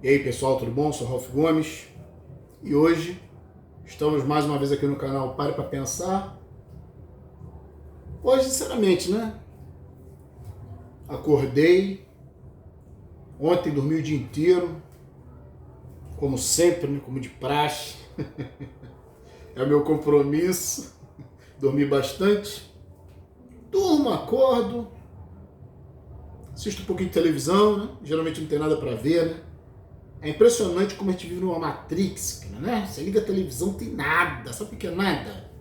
E aí pessoal, tudo bom? Sou Ralf Gomes e hoje estamos mais uma vez aqui no canal Pare Pra Pensar. Hoje, sinceramente, né? Acordei, ontem dormi o dia inteiro, como sempre, né? Como de praxe. É o meu compromisso, dormi bastante. Durmo, acordo, assisto um pouquinho de televisão, né? Geralmente não tem nada pra ver, né? É impressionante como a gente vive numa Matrix, né? Você liga a televisão, não tem nada. Sabe o que é nada?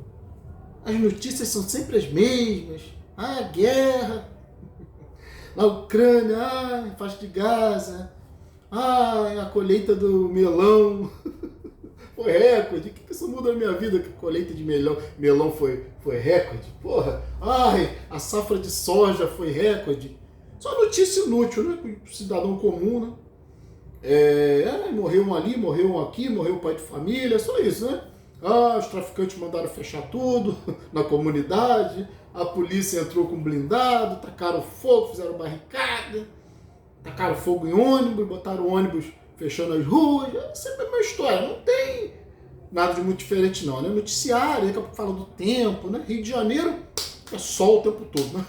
As notícias são sempre as mesmas. Ah, guerra. Na Ucrânia, faixa de Gaza. A colheita do melão. Foi recorde. O que isso muda na minha vida? Que a colheita de melão foi recorde? Porra. A safra de soja foi recorde. Só notícia inútil, né? Pro cidadão comum, né? Morreu um ali, morreu um aqui, morreu um pai de família, só isso, né? Os traficantes mandaram fechar tudo na comunidade, a polícia entrou com blindado, tacaram fogo, fizeram barricada, tacaram fogo em ônibus, botaram ônibus fechando as ruas, é sempre a mesma história, não tem nada de muito diferente não, né? Noticiário, daqui a pouco fala do tempo, né? Rio de Janeiro é sol o tempo todo, né?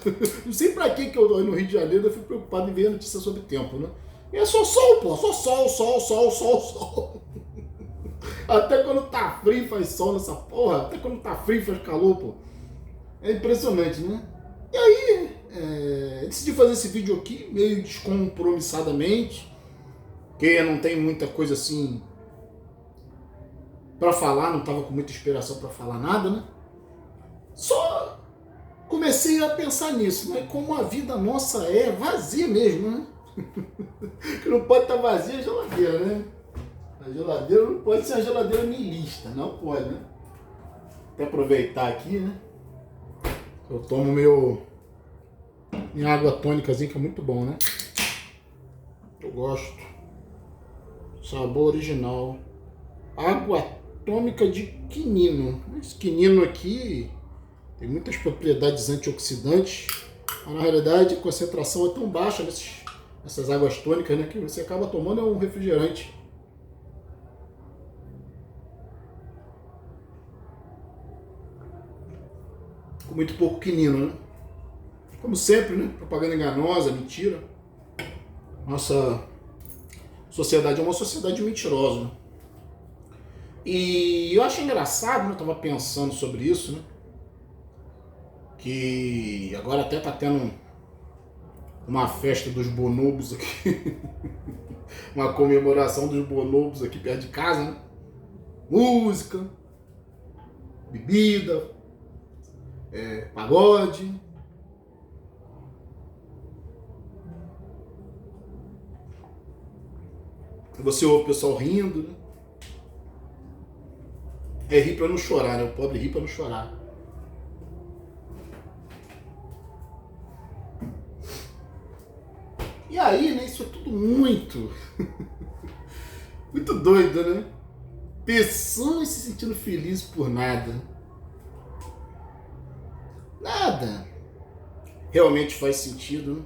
Não sei pra que eu no Rio de Janeiro eu fico preocupado em ver a notícia sobre o tempo, né? E é só sol, pô, só sol. Até quando tá frio faz sol nessa porra, até quando tá frio faz calor, pô. É impressionante, né? E aí, decidi fazer esse vídeo aqui, meio descompromissadamente, porque não tem muita coisa assim pra falar, não tava com muita inspiração pra falar nada, né? Só comecei a pensar nisso, né? Como a vida nossa é vazia mesmo, né? Que não pode estar vazia a geladeira, né? A geladeira não pode ser a geladeira niilista, não pode, né? Até aproveitar aqui, né? Eu tomo minha água tônicazinha, que é muito bom, né? Eu gosto. Sabor original. Água tônica de quinino. Esse quinino aqui tem muitas propriedades antioxidantes, mas na realidade a concentração é tão baixa nessas águas tônicas, né, que você acaba tomando um refrigerante. Com muito pouco quinino, né? Como sempre, né? Propaganda enganosa, mentira. Nossa sociedade é uma sociedade mentirosa, né? E eu acho engraçado, né? Eu tava pensando sobre isso, né? Que agora até tá tendo uma festa dos bonobos aqui. Uma comemoração dos bonobos aqui perto de casa, né? Música, bebida, pagode. Você ouve o pessoal rindo, né? É rir pra não chorar, né? O pobre ri pra não chorar. E aí, né? Isso é tudo muito doido, né? Pessoas se sentindo felizes por nada. Nada realmente faz sentido, né?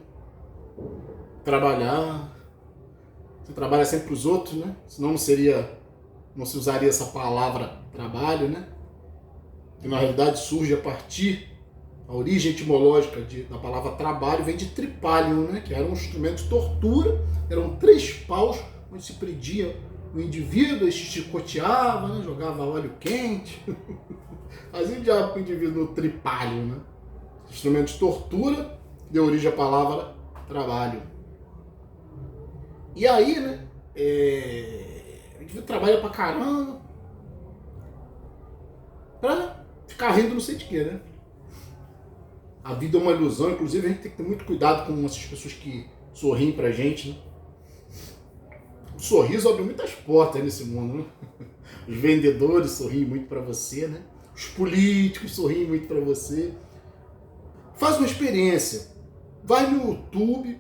Trabalhar. Você trabalha sempre para os outros, né? Senão não se usaria essa palavra trabalho, né? Que na realidade surge a partir, a origem etimológica da palavra trabalho vem de tripalium, né? Que era um instrumento de tortura, eram 3 paus onde se prendia o indivíduo, chicoteava, né? Jogava óleo quente, fazia o diabo com o indivíduo no tripalium, né? Instrumento de tortura deu origem à palavra trabalho. E aí, né? O indivíduo trabalha pra caramba pra ficar rindo não sei de quê, né? A vida é uma ilusão, inclusive a gente tem que ter muito cuidado com essas pessoas que sorriem pra gente, né? O sorriso abre muitas portas nesse mundo, né? Os vendedores sorriem muito pra você, né? Os políticos sorriem muito pra você. Faz uma experiência. Vai no YouTube,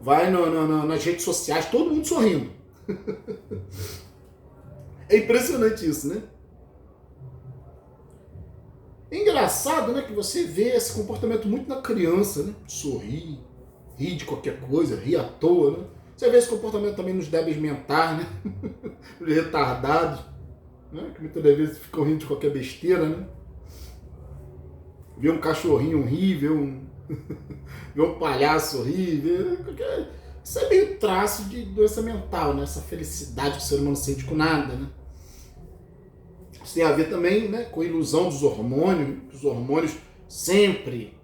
vai nas redes sociais, todo mundo sorrindo. É impressionante isso, né? É engraçado, né, que você vê esse comportamento muito na criança, né? Sorrir, rir de qualquer coisa, rir à toa, né? Você vê esse comportamento também nos débeis mentais, né? Os retardados, né? Que muitas das vezes ficam rindo de qualquer besteira, né? Vê um cachorrinho rir, vê um palhaço rir, isso é meio traço de doença mental, né? Essa felicidade que o ser humano sente com nada, né? Isso tem a ver também, né, com a ilusão dos hormônios. Os hormônios sempre,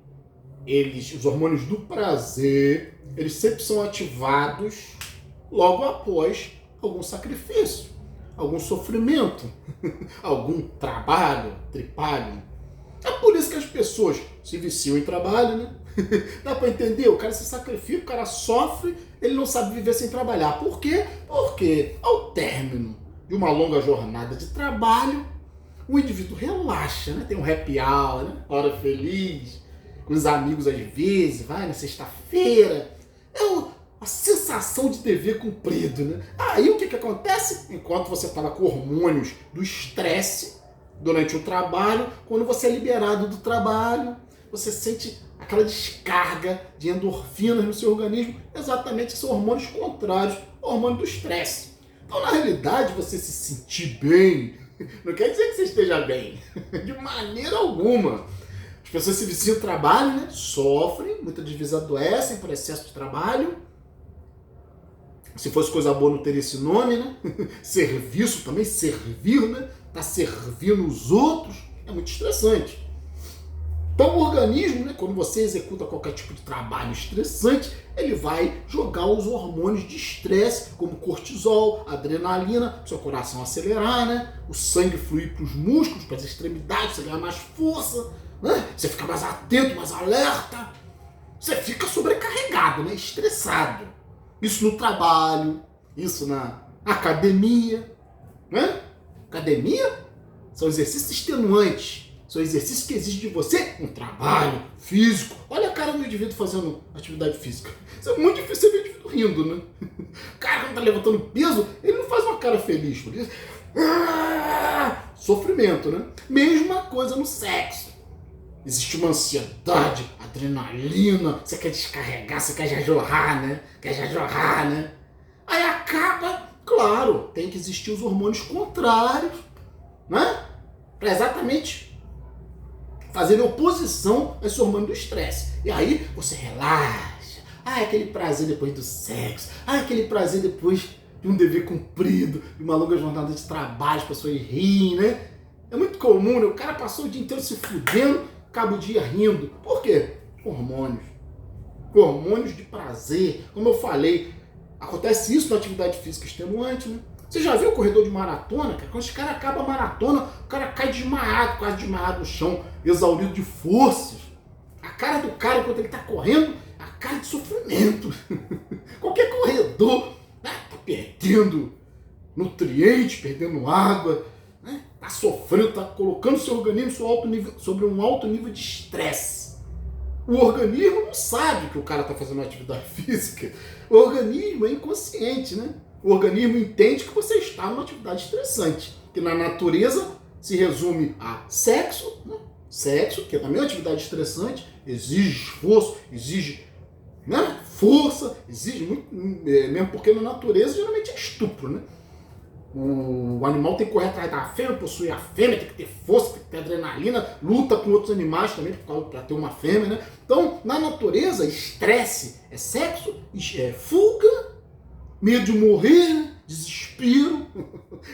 os hormônios do prazer, eles sempre são ativados logo após algum sacrifício, algum sofrimento, algum trabalho, tripalho. É por isso que as pessoas se viciam em trabalho, né? Dá pra entender? O cara se sacrifica, o cara sofre, ele não sabe viver sem trabalhar. Por quê? Porque ao término de uma longa jornada de trabalho, o indivíduo relaxa, né? Tem um happy hour, né? Hora feliz, com os amigos às vezes, vai na sexta-feira. A sensação de dever cumprido, né? Aí o que acontece? Enquanto você estava com hormônios do estresse durante o trabalho, quando você é liberado do trabalho, você sente aquela descarga de endorfinas no seu organismo, exatamente, que são hormônios contrários ao hormônio do estresse. Então, na realidade, você se sentir bem não quer dizer que você esteja bem, de maneira alguma. As pessoas se viciam no trabalho, né? Sofrem, muitas vezes adoecem por excesso de trabalho. Se fosse coisa boa não teria esse nome, né? Serviço também, servir, né? Tá servindo os outros, é muito estressante. Então o organismo, né, quando você executa qualquer tipo de trabalho estressante, ele vai jogar os hormônios de estresse, como cortisol, adrenalina, seu coração acelerar, né? O sangue fluir para os músculos, para as extremidades, você ganhar mais força, né? Você fica mais atento, mais alerta. Você fica sobrecarregado, né? Estressado. Isso no trabalho, isso na academia, né? Academia são exercícios extenuantes. São exercícios que exigem de você um trabalho físico. Olha a cara do indivíduo fazendo atividade física. Isso é muito difícil ver o indivíduo rindo, né? O cara, quando tá levantando peso, ele não faz uma cara feliz. Porque... sofrimento, né? Mesma coisa no sexo. Existe uma ansiedade, adrenalina, você quer descarregar, você quer já jorrar, né? Aí acaba, claro, tem que existir os hormônios contrários, né? Para exatamente fazer oposição a esse hormônio do estresse. E aí você relaxa. Aquele prazer depois do sexo. Aquele prazer depois de um dever cumprido, de uma longa jornada de trabalho, as pessoas riem, né? É muito comum, né? O cara passou o dia inteiro se fudendo, acaba o dia rindo. Por quê? Hormônios. Hormônios de prazer. Como eu falei, acontece isso na atividade física extenuante, né? Você já viu o corredor de maratona? Cara? Quando esse cara acaba a maratona, o cara cai desmaiado, quase desmaiado no chão, exaurido de forças. A cara do cara, enquanto ele está correndo, é a cara de sofrimento. Qualquer corredor, né, tá perdendo nutrientes, perdendo água, né, tá sofrendo, tá colocando seu organismo sobre um alto nível de estresse. O organismo não sabe que o cara está fazendo uma atividade física. O organismo é inconsciente, né? O organismo entende que você está numa atividade estressante, que na natureza se resume a sexo, né? Sexo, que é também uma atividade estressante, exige esforço, exige, né, força, exige muito, mesmo porque na natureza geralmente é estupro, né? O animal tem que correr atrás da fêmea, possuir a fêmea, tem que ter força, tem que ter adrenalina, luta com outros animais também para ter uma fêmea, né? Então, na natureza, estresse é sexo, é fuga, medo de morrer, desespero.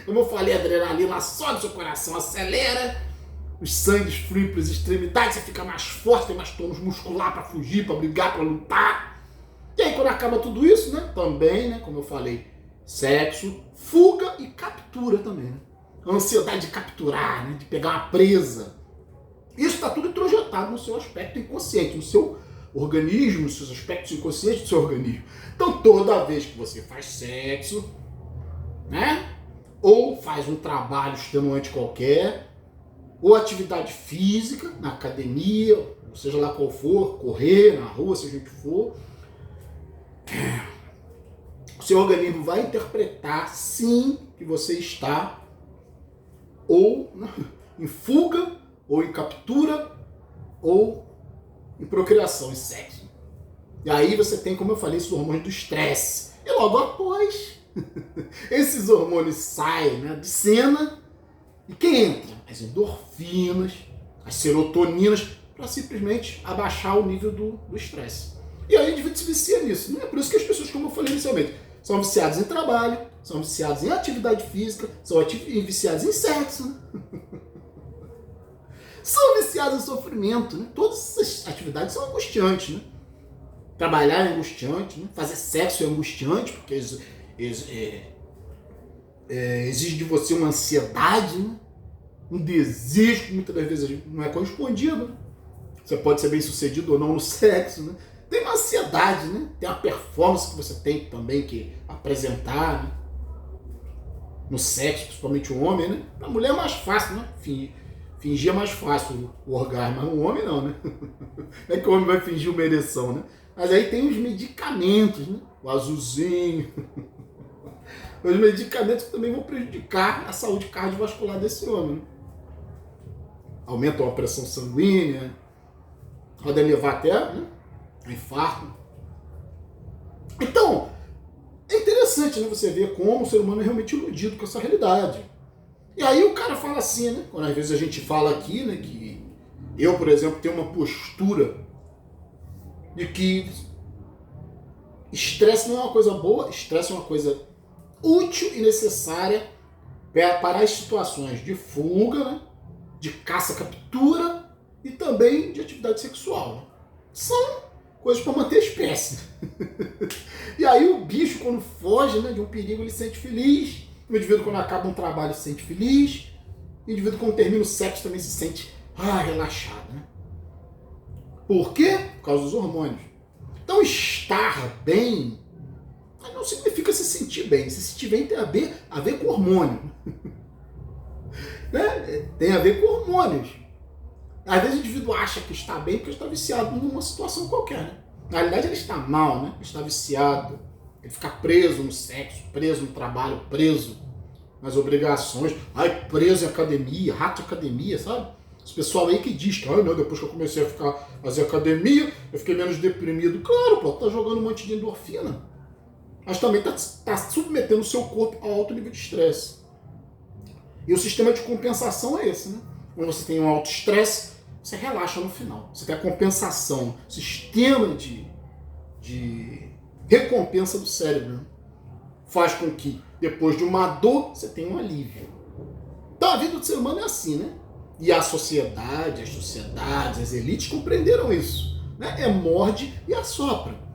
Como eu falei, a adrenalina sobe, seu coração acelera, os sangues fluem para as extremidades, você fica mais forte, tem mais tônus muscular para fugir, para brigar, para lutar. E aí, quando acaba tudo isso, né? Também, né? Como eu falei, sexo, fuga e captura também, né? A ansiedade de capturar, né? De pegar uma presa. Isso está tudo introjetado no seu aspecto inconsciente, no seu organismo, nos seus aspectos inconscientes do seu organismo. Então, toda vez que você faz sexo, né? Ou faz um trabalho extenuante qualquer, ou atividade física, na academia, ou seja lá qual for, correr na rua, seja o que for, o seu organismo vai interpretar, sim, que você está ou em fuga, ou em captura, ou em procriação, em sexo. E aí você tem, como eu falei, esses hormônios do estresse. E logo após, esses hormônios saem, né, de cena, e quem entra? As endorfinas, as serotoninas, para simplesmente abaixar o nível do estresse. E aí a gente se vicia nisso. Não é por isso que as pessoas, como eu falei inicialmente, são viciadas em trabalho, são viciadas em atividade física, são viciadas em sexo, né? São viciadas em sofrimento, né? Todas essas atividades são angustiantes, né? Trabalhar é angustiante, né? Fazer sexo é angustiante, porque exige de você uma ansiedade, né? Um desejo que muitas das vezes não é correspondido. Né? Você pode ser bem sucedido ou não no sexo, né? Tem uma ansiedade, né? Tem uma performance que você tem também que apresentar, né? No sexo, principalmente o homem, né? A mulher é mais fácil, né? Fingir é mais fácil o orgasmo, mas o homem não, né? Não é que o homem vai fingir uma ereção, né? Mas aí tem os medicamentos, né? O azulzinho. Os medicamentos que também vão prejudicar a saúde cardiovascular desse homem. Né? Aumentam a pressão sanguínea, podem levar até, né, a infarto. Então, é interessante, né, você ver como o ser humano é realmente iludido com essa realidade. E aí o cara fala assim, né? Quando às vezes a gente fala aqui, né, que eu, por exemplo, tenho uma postura de que estresse não é uma coisa boa, estresse é uma coisa útil e necessária para as situações de fuga, né, de caça-captura e também de atividade sexual. Né? São coisas para manter a espécie. E aí o bicho, quando foge, né, de um perigo, ele se sente feliz. O indivíduo, quando acaba um trabalho, se sente feliz. O indivíduo, quando termina o sexo, também se sente relaxado. Né? Por quê? Por causa dos hormônios. Então, estar bem não significa se sentir bem. Se sentir bem tem a ver com hormônio. Né? Tem a ver com hormônios. Às vezes o indivíduo acha que está bem porque está viciado numa situação qualquer. Né? Na realidade, ele está mal, né? Ele está viciado. Ele fica preso no sexo, preso no trabalho, preso nas obrigações. Preso em academia, rato de academia, sabe? Esse pessoal aí que diz que, não, depois que eu comecei a fazer academia, eu fiquei menos deprimido. Claro, pô, tá jogando um monte de endorfina. Mas também tá submetendo o seu corpo a alto nível de estresse. E o sistema de compensação é esse, né? Quando você tem um alto estresse, você relaxa no final. Você tem a compensação, sistema de recompensa do cérebro. Né? Faz com que, depois de uma dor, você tenha um alívio. Então a vida do ser humano é assim, né? E a sociedade, as sociedades, as elites compreenderam isso. Né? É morde e assopra.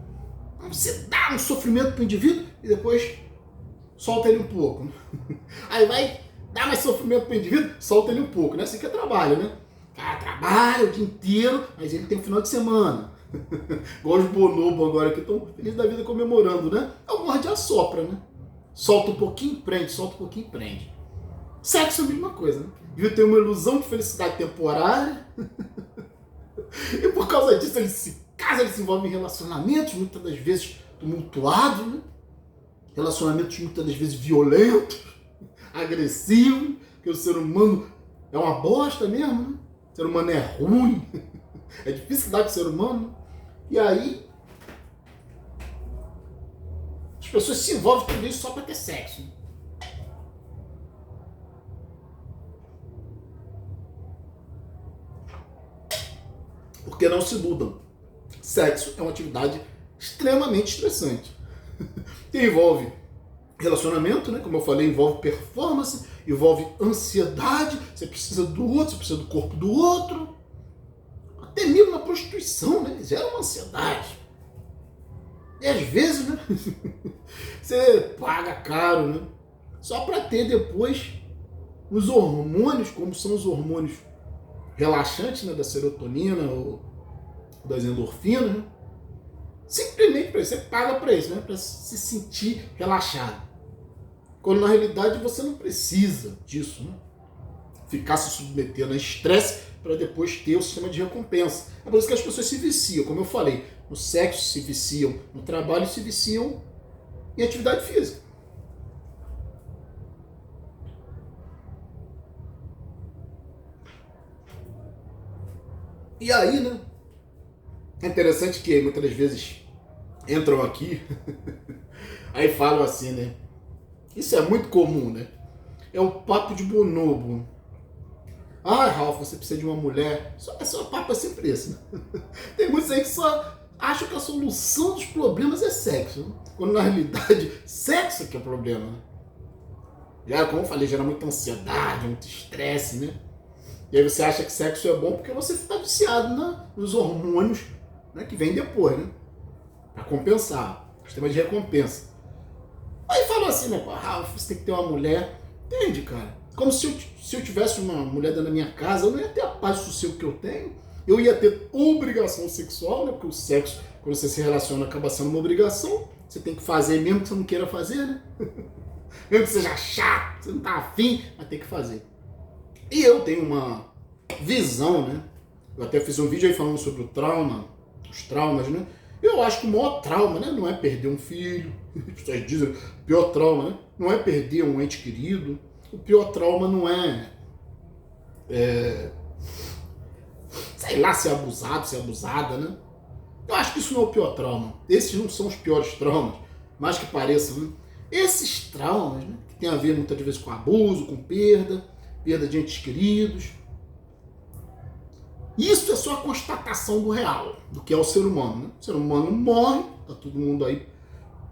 Você dá um sofrimento para o indivíduo e depois solta ele um pouco. Aí vai dar mais sofrimento para o indivíduo, solta ele um pouco. Né? Assim que é trabalho, né? O cara trabalha o dia inteiro, mas ele tem um final de semana. Igual os bonobos agora que estão felizes da vida comemorando, né? É o morde e assopra, né? Solta um pouquinho, prende, solta um pouquinho, prende. Sexo é a mesma coisa, né? Devia ter uma ilusão de felicidade temporária. E por causa disso ele se casa, ele se envolve em relacionamentos, muitas das vezes tumultuados, né? Relacionamentos muitas das vezes violentos, agressivos, porque o ser humano é uma bosta mesmo, né? O ser humano é ruim, é difícil dar de ser humano. E aí as pessoas se envolvem com tudo isso só para ter sexo. Porque não se iludam. Sexo é uma atividade extremamente estressante. Que envolve relacionamento, né? Como eu falei, envolve performance, envolve ansiedade, você precisa do outro, você precisa do corpo do outro. Até mesmo na prostituição, né? Gera uma ansiedade. E às vezes, né? Você paga caro, né? Só para ter depois os hormônios, como são os hormônios relaxantes, né? Da serotonina ou das endorfinas, né? Simplesmente para isso, você paga para isso, né? Para se sentir relaxado. Quando na realidade você não precisa disso, né? Ficar se submetendo a estresse para depois ter o sistema de recompensa. É por isso que as pessoas se viciam, como eu falei, no sexo se viciam, no trabalho se viciam em atividade física. E aí, né? É interessante que muitas vezes entram aqui Aí falam assim, né? Isso é muito comum, né? É o papo de bonobo. Ah, Ralf, você precisa de uma mulher. Só papo é sempre esse, né? Tem muitos aí que só acham que a solução dos problemas é sexo, né? Quando na realidade, sexo que é o problema, né? Já, como eu falei, gera muita ansiedade, muito estresse, né? E aí você acha que sexo é bom porque você fica viciado nos hormônios, né, que vem depois, né? Pra compensar. Sistema de recompensa. Aí falou assim, né? Ralf, você tem que ter uma mulher. Entende, cara? Como se eu tivesse uma mulher dentro da minha casa, eu não ia ter a paz e sossego que eu tenho. Eu ia ter obrigação sexual, né? Porque o sexo, quando você se relaciona, acaba sendo uma obrigação. Você tem que fazer mesmo que você não queira fazer, né? Mesmo que seja chato, você não tá afim, mas tem que fazer. E eu tenho uma visão, né? Eu até fiz um vídeo aí falando sobre o trauma, os traumas, né? Eu acho que o maior trauma, né, não é perder um filho. As pessoas dizem, o pior trauma, né? Não é perder um ente querido. O pior trauma não é sei lá, ser abusado, ser abusada, né? Eu acho que isso não é o pior trauma. Esses não são os piores traumas, mais que pareçam, né? Esses traumas, né, que tem a ver muitas vezes com abuso, com perda de entes queridos. Isso é só a constatação do real, do que é o ser humano, né? O ser humano morre, tá todo mundo aí.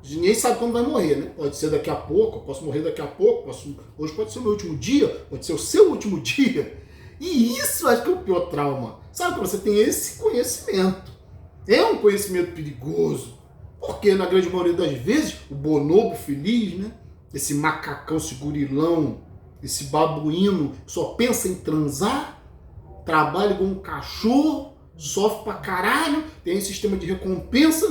Ninguém sabe quando vai morrer, né? Pode ser daqui a pouco, eu posso morrer daqui a pouco, hoje pode ser o meu último dia, pode ser o seu último dia. E isso acho que é o pior trauma. Sabe, quando você tem esse conhecimento. É um conhecimento perigoso, porque na grande maioria das vezes, o bonobo feliz, né? Esse macacão, esse gurilão, esse babuíno que só pensa em transar, trabalha igual um cachorro, sofre pra caralho, tem esse sistema de recompensa,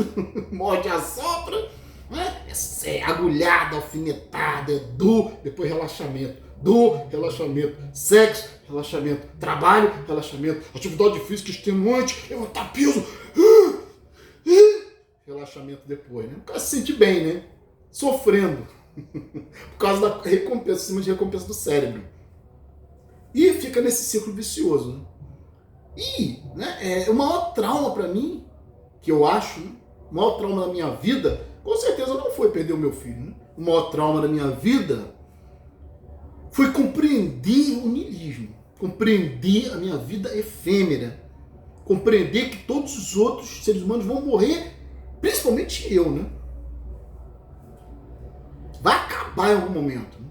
morde a sopra, né? É agulhada, alfinetada, depois relaxamento, sexo, relaxamento, trabalho, relaxamento, atividade física extenuante, levantar peso, relaxamento depois, né? O cara se sente bem, né? Sofrendo. Por causa da recompensa, sistema de recompensa do cérebro. E fica nesse ciclo vicioso, né? E, né, o maior trauma pra mim, que eu acho, né, o maior trauma da minha vida, com certeza não foi perder o meu filho, né? O maior trauma da minha vida foi compreender o niilismo, compreender a minha vida efêmera, compreender que todos os outros seres humanos vão morrer, principalmente eu, né? Vai acabar em algum momento, né?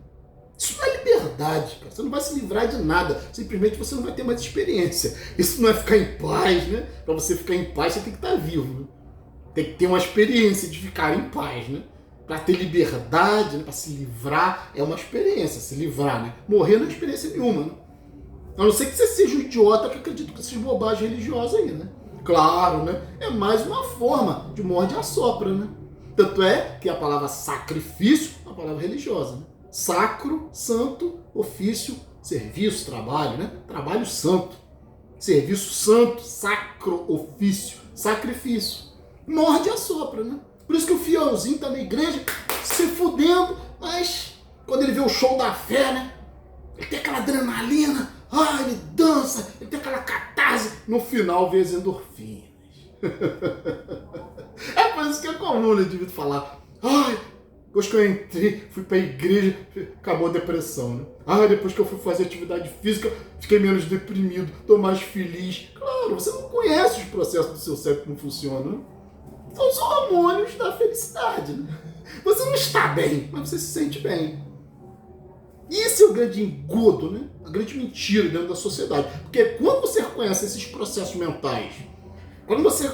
Isso não é liberdade, cara. Você não vai se livrar de nada. Simplesmente você não vai ter mais experiência. Isso não é ficar em paz, né? Para você ficar em paz, você tem que estar vivo, né? Tem que ter uma experiência de ficar em paz, né? Para ter liberdade, né? Para se livrar, é uma experiência, se livrar, né? Morrer não é experiência nenhuma, né? A não ser que você seja um idiota que acredita com essas bobagens religiosas aí, né? Claro, né? É mais uma forma de morde a sopra, né? Tanto é que a palavra sacrifício é uma palavra religiosa, né? Sacro, santo, ofício, serviço, trabalho, né? Trabalho santo. Serviço santo, sacro, ofício, sacrifício. Morde a sopra, né? Por isso que o fielzinho tá na igreja se fudendo, mas quando ele vê o show da fé, né? Ele tem aquela adrenalina, ele dança, ele tem aquela catarse, no final vê as endorfinas. É por isso que é comum, né? Devia falar, depois que eu entrei, fui pra igreja, acabou a depressão, né? Depois que eu fui fazer atividade física, fiquei menos deprimido, tô mais feliz. Claro, você não conhece os processos do seu cérebro como funcionam, né? São os hormônios da felicidade, né? Você não está bem, mas você se sente bem. E esse é o grande engodo, né? A grande mentira dentro da sociedade. Porque quando você reconhece esses processos mentais, quando você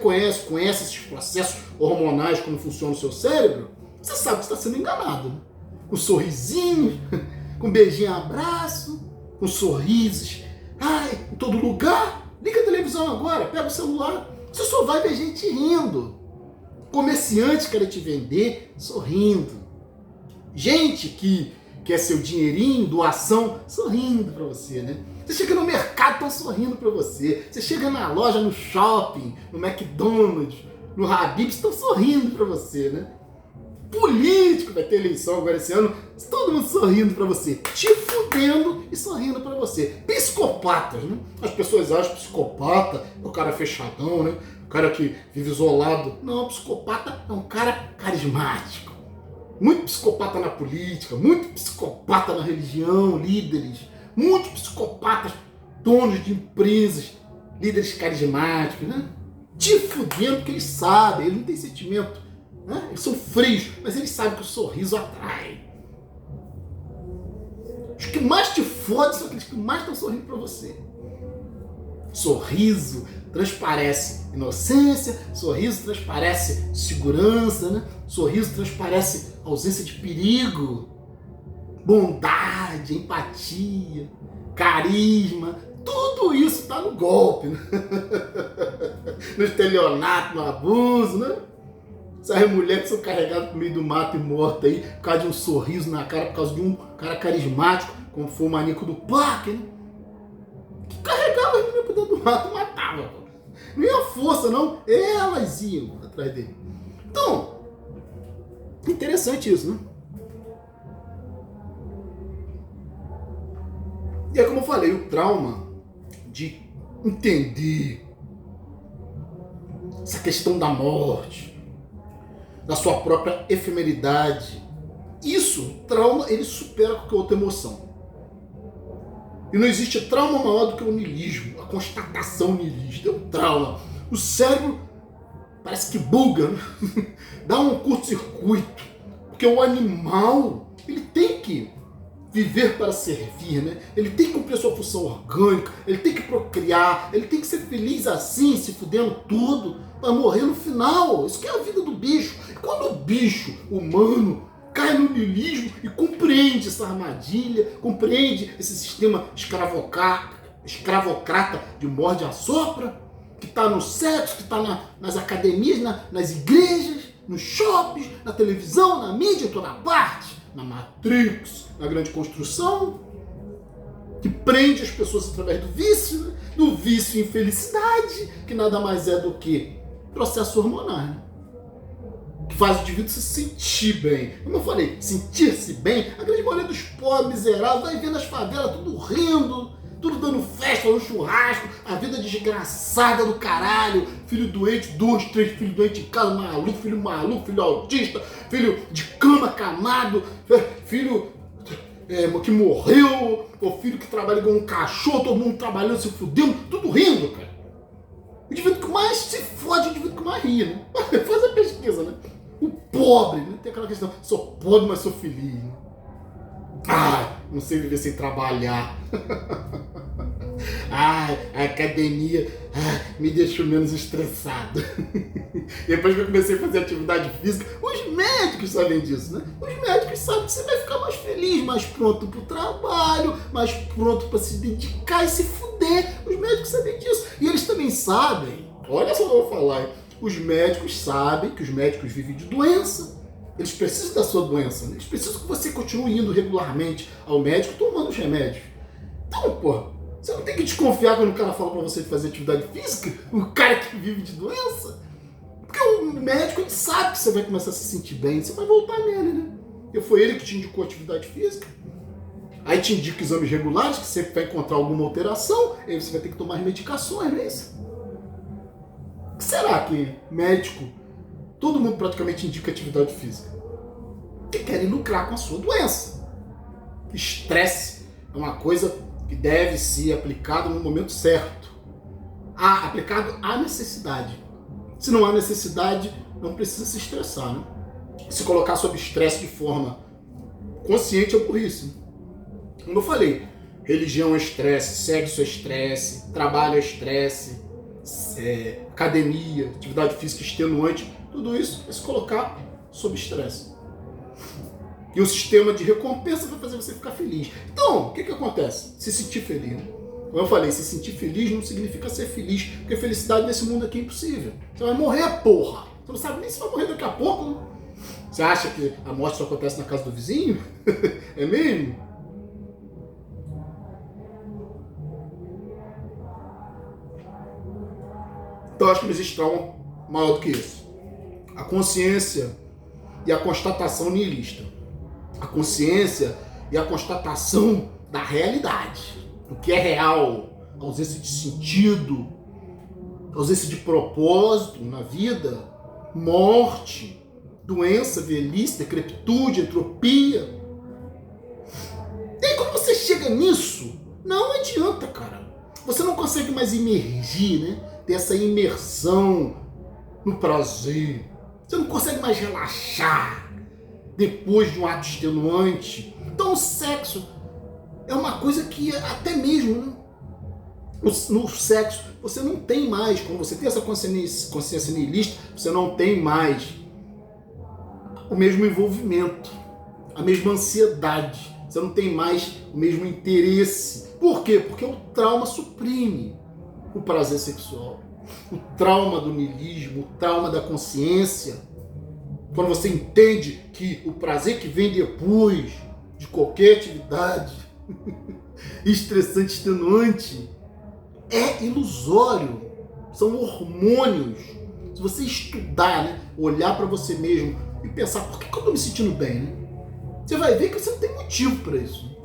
conhece esses processos hormonais, como funciona o seu cérebro, você sabe que está sendo enganado, né? Com sorrisinhos, com beijinho, abraço, com sorrisos, em todo lugar. Liga a televisão agora, pega o celular, você só vai ver gente rindo. Comerciante quer te vender sorrindo. Gente que quer seu dinheirinho, doação, sorrindo para você, né? Você chega no mercado, estão sorrindo para você. Você chega na loja, no shopping, no McDonald's, no Habib's, estão sorrindo para você, né? Político, vai ter eleição agora esse ano, todo mundo sorrindo para você, te fudendo e sorrindo para você. Psicopatas, né? As pessoas acham que psicopata é o cara fechadão, né? cara que vive isolado. Não, psicopata é um cara carismático. Muito psicopata na política, muito psicopata na religião, líderes. Muitos psicopatas, donos de empresas, líderes carismáticos, né? Te fudendo porque eles sabem, eles não têm sentimento. Né? Eles são frios, mas eles sabem que o sorriso atrai. Os que mais te fodem são aqueles que mais estão sorrindo pra você. Sorriso transparece inocência, sorriso transparece segurança, né? Sorriso transparece ausência de perigo, bondade, empatia, carisma. Tudo isso está no golpe, né? No estelionato, no abuso, né? Essas mulheres que são carregadas pro meio do mato e mortas aí por causa de um sorriso na cara, por causa de um cara carismático, como foi o maníaco do parque, né? Que carregava as meninas pro dentro do mato e matava. Não ia força, não. Elas iam atrás dele. Então, interessante isso, né? E é como eu falei, o trauma de entender essa questão da morte, da sua própria efemeridade. Isso, o trauma, ele supera qualquer outra emoção. E não existe trauma maior do que o niilismo, a constatação niilista. É um trauma. O cérebro parece que buga, né? Dá um curto-circuito. Porque o animal, ele tem que viver para servir, né? Ele tem que cumprir a sua função orgânica, ele tem que procriar, ele tem que ser feliz assim, se fudendo tudo, para morrer no final. Isso que é a vida do bicho. E quando o bicho humano cai no niilismo e compreende essa armadilha, compreende esse sistema escravocrata de morde a sopra, que está no sexo, que está nas academias, nas igrejas, nos shoppings, na televisão, na mídia, em toda parte, na Matrix, na grande construção, que prende as pessoas através do vício, né? Do vício em felicidade, que nada mais é do que processo hormonal, né? Que faz o indivíduo se sentir bem. Como eu falei, sentir-se bem, a grande maioria dos pobres, miseráveis, vai vendo as favelas tudo rindo, tudo dando festa no churrasco, a vida desgraçada do caralho, filho doente, 2, 3 filhos doentes em casa, maluco, filho autista, filho de cama camado, filho que morreu, ou filho que trabalha igual um cachorro, todo mundo trabalhando, se fudendo, tudo rindo, cara. O indivíduo que mais se fode é o indivíduo que mais ri, né? Faz a pesquisa, né? O pobre, né? Tem aquela questão, sou pobre, mas sou feliz, né? Ah, não sei viver sem trabalhar. Ah, a academia me deixou menos estressado. Depois que eu comecei a fazer atividade física, os médicos sabem disso, né? Os médicos sabem que você vai ficar mais feliz, mais pronto pro trabalho, mais pronto para se dedicar e se fuder. Os médicos sabem disso. E eles também sabem, olha só o que eu vou falar, hein? Os médicos sabem que os médicos vivem de doença. Eles precisam da sua doença, né? Eles precisam que você continue indo regularmente ao médico, tomando os remédios. Então, pô, você não tem que desconfiar quando o cara fala pra você de fazer atividade física, o cara que vive de doença. Porque o médico, ele sabe que você vai começar a se sentir bem, você vai voltar nele, né? E foi ele que te indicou atividade física. Aí te indica exames regulares, que você vai encontrar alguma alteração, aí você vai ter que tomar as medicações, não é isso? Será que médico, todo mundo praticamente indica atividade física? Porque querem lucrar com a sua doença. Estresse é uma coisa que deve ser aplicado no momento certo. Aplicado à necessidade. Se não há necessidade, não precisa se estressar, né? Se colocar sob estresse de forma consciente é burrice. Como eu falei, religião é estresse, sexo é estresse, trabalho é estresse, academia, atividade física extenuante, tudo isso é se colocar sob estresse. E o sistema de recompensa vai fazer você ficar feliz. Então, o que acontece? Se sentir feliz. Né? Como eu falei, se sentir feliz não significa ser feliz, porque felicidade nesse mundo aqui é impossível. Você vai morrer, porra! Você não sabe nem se vai morrer daqui a pouco. Né? Você acha que a morte só acontece na casa do vizinho? É mesmo? Então, eu acho que não existe trauma maior do que isso. A consciência e a constatação niilista. A consciência e a constatação da realidade. O que é real, a ausência de sentido, ausência de propósito na vida, morte, doença, velhice, decrepitude, entropia. E aí, quando você chega nisso, não adianta, cara. Você não consegue mais emergir, né? Ter essa imersão no prazer. Você não consegue mais relaxar depois de um ato extenuante. Então o sexo é uma coisa que até mesmo, né? No sexo você não tem mais, quando você tem essa consciência nihilista, você não tem mais o mesmo envolvimento, a mesma ansiedade, você não tem mais o mesmo interesse. Por quê? Porque o trauma suprime o prazer sexual. O trauma do niilismo, o trauma da consciência. Quando você entende que o prazer que vem depois de qualquer atividade estressante, extenuante, é ilusório. São hormônios. Se você estudar, né, olhar para você mesmo e pensar, por que eu estou me sentindo bem? Né? Você vai ver que você não tem motivo para isso.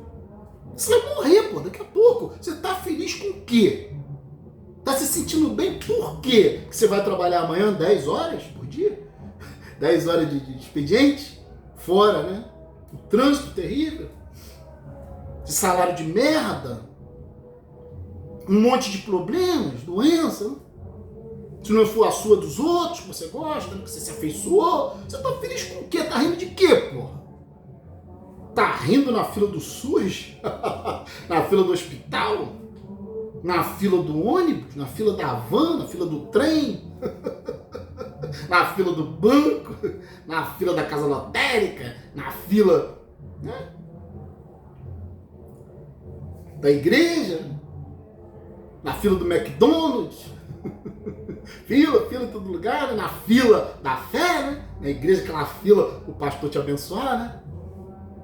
Você vai morrer, pô, daqui a pouco. Você está feliz com o quê? Tá se sentindo bem por quê? Que você vai trabalhar amanhã 10 horas por dia? 10 horas de expediente? Fora, né? O trânsito terrível? De salário de merda? Um monte de problemas, doença? Né? Se não for a sua dos outros, que você gosta, que você se afeiçoou, você tá feliz com o quê? Tá rindo de quê, porra? Tá rindo na fila do SUS? Na fila do hospital? Na fila do ônibus, na fila da van, na fila do trem, na fila do banco, na fila da casa lotérica, na fila, né, da igreja, na fila do McDonald's, fila em todo lugar, né, na fila da fé, né, na igreja, aquela fila, o pastor te abençoar, né?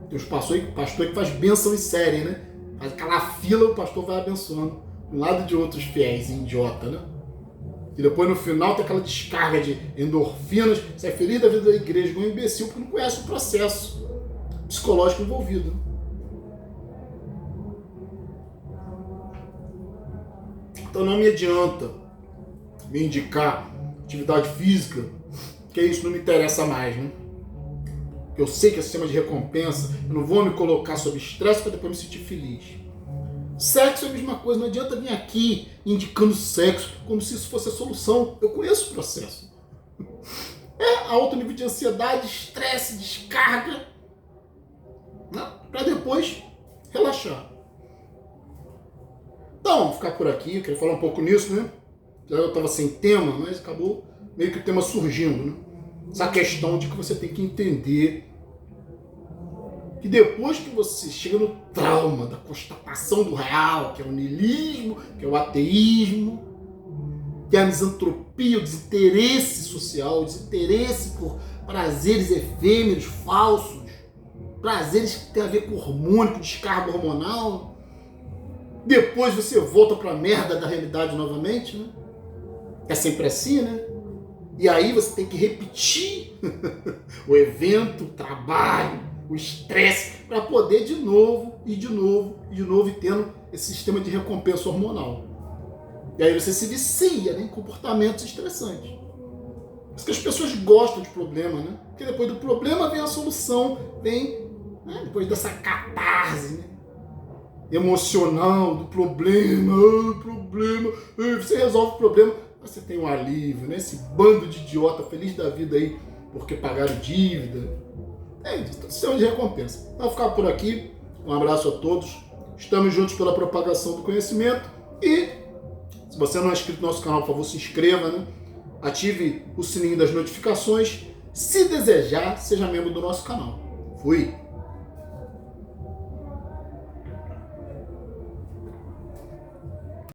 Tem os pastor que faz bênção em série, né? Faz aquela fila, o pastor vai abençoando. Um lado de outros fiéis, idiota, né? E depois no final tem aquela descarga de endorfinas, você é feliz da vida da igreja, um imbecil que não conhece o processo psicológico envolvido. Então não me adianta me indicar atividade física, que isso não me interessa mais, né? Eu sei que é sistema de recompensa, eu não vou me colocar sob estresse para depois me sentir feliz. Sexo é a mesma coisa, não adianta vir aqui indicando sexo como se isso fosse a solução. Eu conheço o processo. É alto nível de ansiedade, estresse, descarga, né? Para depois relaxar. Então, vou ficar por aqui, eu queria falar um pouco nisso, né? Já eu estava sem tema, mas acabou meio que o tema surgindo, né? Essa questão de que você tem que entender que depois que você chega no trauma da constatação do real, que é o niilismo, que é o ateísmo, que é a misantropia, o desinteresse social, o desinteresse por prazeres efêmeros, falsos, prazeres que tem a ver com hormônio, com descarga hormonal, depois você volta para a merda da realidade novamente, né? É sempre assim, né? E aí você tem que repetir o evento, o trabalho, o estresse, para poder de novo, e tendo esse sistema de recompensa hormonal. E aí você se vicia, né, em comportamentos estressantes. Por isso que as pessoas gostam de problema, né? Porque depois do problema vem a solução, vem, né, depois dessa catarse, né, emocional do problema, você resolve o problema, você tem um alívio, né? Esse bando de idiota feliz da vida aí, porque pagaram dívida. É isso, sistema de recompensa. Então, vou ficar por aqui. Um abraço a todos. Estamos juntos pela propagação do conhecimento. E, se você não é inscrito no nosso canal, por favor, se inscreva, né? Ative o sininho das notificações. Se desejar, seja membro do nosso canal. Fui!